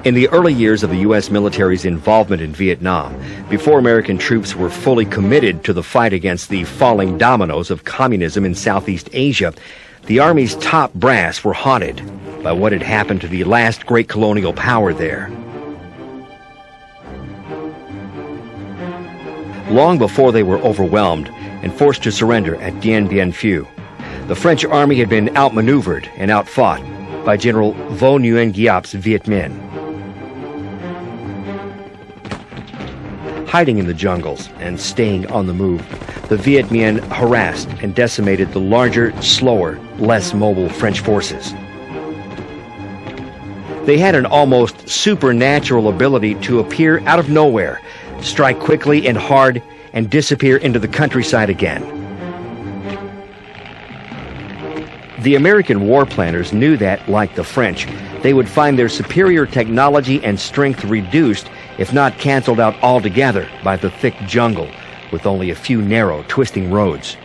In the early years of the U.S. military's involvement in Vietnam, before American troops were fully committed to the fight against the falling dominoes of communism in Southeast Asia, the Army's top brass were haunted by what had happened to the last great colonial power there. Long before they were overwhelmed and forced to surrender at Dien Bien Phu, the French Army had been outmaneuvered and outfought by General Vo Nguyen Giap's Viet Minh. Hiding in the jungles and staying on the move, the Viet Minh harassed and decimated the larger, slower, less mobile French forces. They had an almost supernatural ability to appear out of nowhere, strike quickly and hard, and disappear into the countryside again. The American war planners knew that, like the French, they would find their superior technology and strength reduced, if not canceled out altogether, by the thick jungle, with only a few narrow, twisting roads.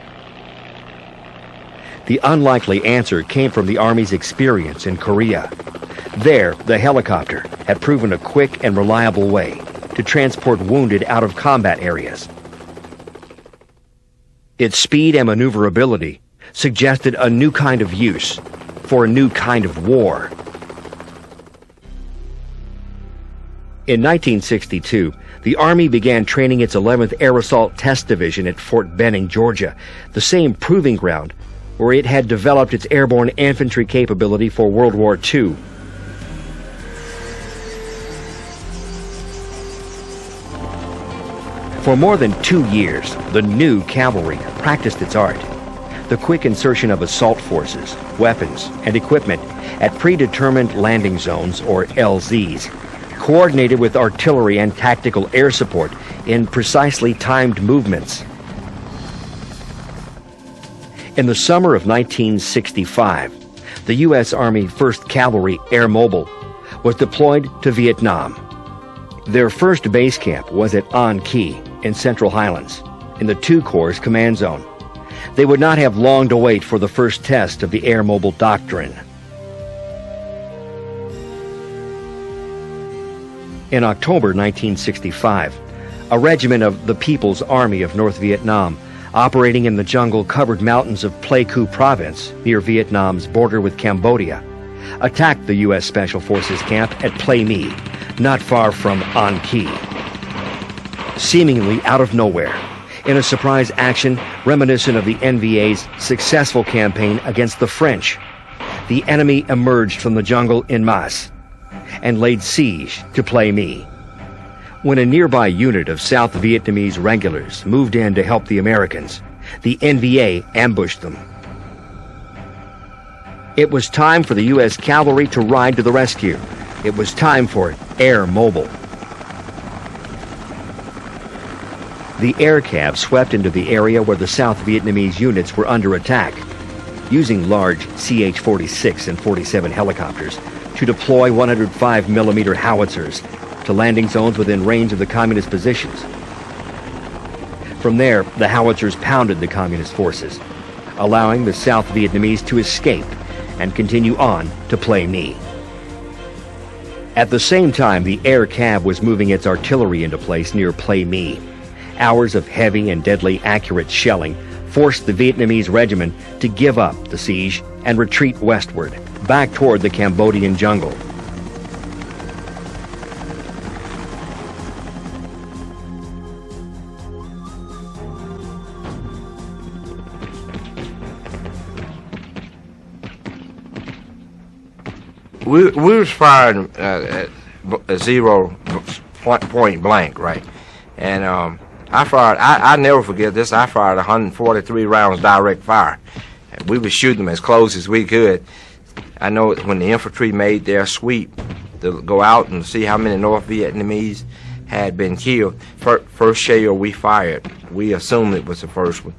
The unlikely answer came from the Army's experience in Korea. There, the helicopter had proven a quick and reliable way to transport wounded out of combat areas. Its speed and maneuverability suggested a new kind of use for a new kind of war. In 1962, the Army began training its 11th Air Assault Test Division at Fort Benning, Georgia, the same proving ground where it had developed its airborne infantry capability for World War II. For more than 2 years, the new cavalry practiced its art. The quick insertion of assault forces, weapons, and equipment at predetermined landing zones, or LZs, coordinated with artillery and tactical air support in precisely timed movements. In the summer of 1965, the U.S. Army 1st Cavalry Air Mobile was deployed to Vietnam. Their first base camp was at An Ky in Central Highlands, in the 2 Corps command zone. They would not have long to wait for the first test of the Air Mobile Doctrine. In October 1965, a regiment of the People's Army of North Vietnam, operating in the jungle-covered mountains of Pleiku Province near Vietnam's border with Cambodia, attacked the U.S. Special Forces camp at Plei My, not far from An Ky. Seemingly out of nowhere, in a surprise action reminiscent of the NVA's successful campaign against the French, the enemy emerged from the jungle en masse and laid siege to Plei My. When a nearby unit of South Vietnamese regulars moved in to help the Americans, the NVA ambushed them. It was time for the U.S. cavalry to ride to the rescue. It was time for Air Mobile. The air cav swept into the area where the South Vietnamese units were under attack, using large CH-46 and 47 helicopters to deploy 105mm howitzers to landing zones within range of the communist positions. From there, the howitzers pounded the communist forces, allowing the South Vietnamese to escape and continue on to Plei My. At the same time, the air cav was moving its artillery into place near Plei My. Hours of heavy and deadly accurate shelling forced the Vietnamese regiment to give up the siege and retreat westward, back toward the Cambodian jungle. We was fired at zero point blank, right? And I fired, I never forget this, I fired 143 rounds direct fire. We would shoot them as close as we could. I know when the infantry made their sweep to go out and see how many North Vietnamese had been killed, first shell we fired, we assumed it was the first one.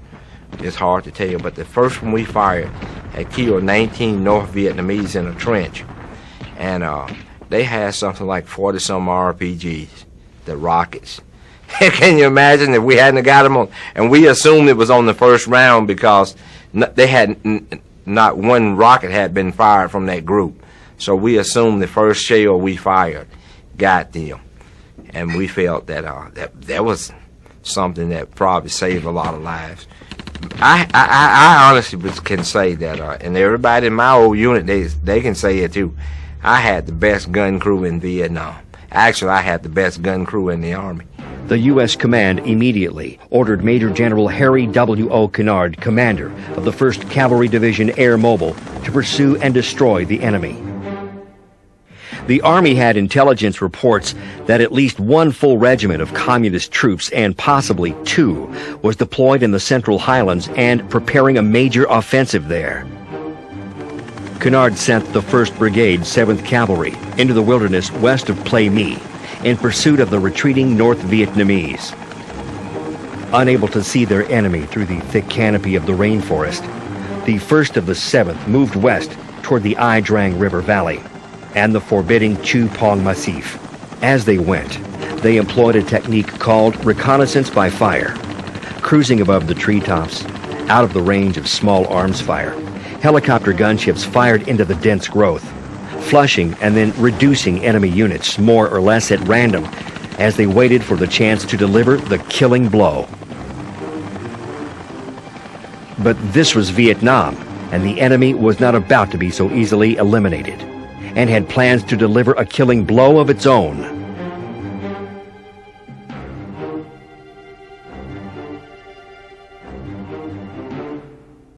It's hard to tell, but the first one we fired had killed 19 North Vietnamese in a trench. And they had something like 40-some RPGs, the rockets. Can you imagine if we hadn't got them on? And we assumed it was on the first round because they had not one rocket had been fired from that group. So we assumed the first shell we fired got them. And we felt that that was something that probably saved a lot of lives. I honestly can say that, and everybody in my old unit, they can say it too. I had the best gun crew in Vietnam. Actually, I had the best gun crew in the Army. The U.S. command immediately ordered Major General Harry W.O. Kennard, commander of the 1st Cavalry Division Air Mobile, to pursue and destroy the enemy. The Army had intelligence reports that at least one full regiment of Communist troops, and possibly 2, was deployed in the Central Highlands and preparing a major offensive there. Kennard sent the 1st Brigade, 7th Cavalry, into the wilderness west of Plei Mi in pursuit of the retreating North Vietnamese. Unable to see their enemy through the thick canopy of the rainforest, the 1st of the 7th moved west toward the Ai Drang River Valley and the forbidding Chu Pong Massif. As they went, they employed a technique called reconnaissance by fire. Cruising above the treetops, out of the range of small arms fire, helicopter gunships fired into the dense growth, flushing and then reducing enemy units more or less at random as they waited for the chance to deliver the killing blow. But this was Vietnam, and the enemy was not about to be so easily eliminated, and had plans to deliver a killing blow of its own.